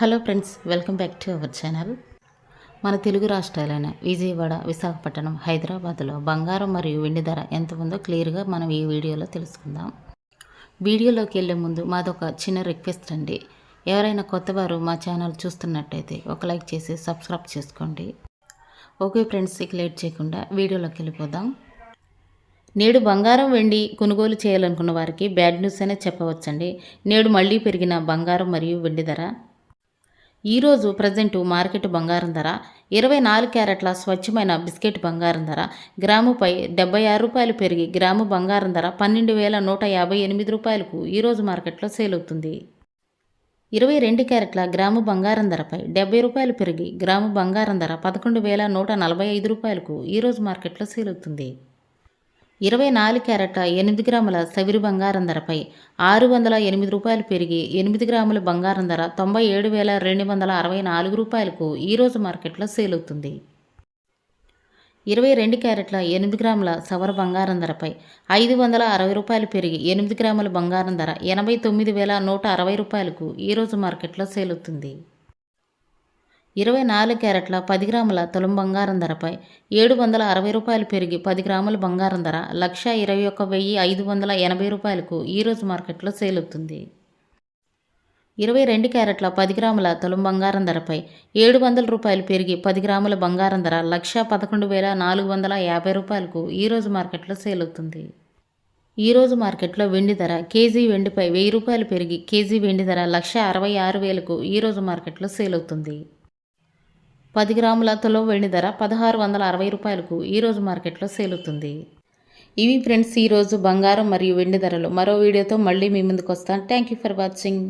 Hello friends, welcome back to our channel. మన తెలుగు రాష్ట్రాలైన విజయవాడ, విశాఖపట్నం, హైదరాబాద్లో బంగారం మరియు వెండి ధర ఎంత ఉందో క్లియర్గా మనం ఈ వీడియోలో తెలుసుకుందాం. వీడియోలోకి వెళ్ళే ముందు మాదొక చిన్న రిక్వెస్ట్ అండి. ఎవరైనా కొత్తవారు మా ఛానల్ చూస్తున్నట్టయితే ఒక లైక్ చేసి సబ్స్క్రైబ్ చేసుకోండి. ఓకే ఫ్రెండ్స్, ఇక లేట్ చేయకుండా వీడియోలోకి వెళ్ళిపోదాం. నేడు బంగారం వెండి కొనుగోలు చేయాలనుకున్న వారికి బ్యాడ్ న్యూస్ అనే చెప్పవచ్చండి. నేడు మళ్ళీ పెరిగిన బంగారం మరియు వెండి ధర. ఈరోజు ప్రజెంటు మార్కెట్ బంగారం ధర 24 క్యారెట్ల స్వచ్ఛమైన బిస్కెట్ బంగారం ధర గ్రాముపై 76 రూపాయలు పెరిగి గ్రాము బంగారం ధర 12,158 రూపాయలకు ఈరోజు మార్కెట్లో సేల్ అవుతుంది. 22 క్యారెట్ల గ్రాము బంగారం ధరపై 70 రూపాయలు పెరిగి గ్రాము బంగారం ధర 11,145 రూపాయలకు ఈరోజు మార్కెట్లో సేల్ అవుతుంది. 24 క్యారెట్ల 8 గ్రాముల సవిరి బంగారం ధరపై 608 రూపాయలు పెరిగి 8 గ్రాముల బంగారం ధర 97,264 రూపాయలకు ఈరోజు మార్కెట్లో సేల్ అవుతుంది. 22 క్యారెట్ల 8 గ్రాముల సవర బంగారం ధరపై 560 రూపాయలు పెరిగి 8 గ్రాముల బంగారం ధర 89,160 రూపాయలకు ఈరోజు మార్కెట్లో సేల్ అవుతుంది. 24 క్యారెట్ల 10 గ్రాముల తులం బంగారం ధరపై 760 రూపాయలు పెరిగి 10 గ్రాముల బంగారం ధర 1,21,580 రూపాయలకు ఈరోజు మార్కెట్లో సేల్ అవుతుంది. 22 క్యారెట్ల 10 గ్రాముల తులం బంగారం ధరపై 700 రూపాయలు పెరిగి 10 గ్రాముల బంగారం ధర 1,11,450 రూపాయలకు ఈరోజు మార్కెట్లో సేల్ అవుతుంది. ఈరోజు మార్కెట్లో వెండి ధర కేజీ వెండిపై 1000 రూపాయలు పెరిగి కేజీ వెండి ధర 1,66,000కు ఈరోజు మార్కెట్లో సేల్ అవుతుంది. 10 గ్రాముల తులం వెండి ధర 1,660 రూపాయలకు ఈరోజు మార్కెట్లో సేల్ అవుతుంది. ఇవి ఫ్రెండ్స్ ఈరోజు బంగారం మరియు వెండి ధరలు. మరో వీడియోతో మళ్ళీ మీ ముందుకు వస్తాను. Thank you for watching.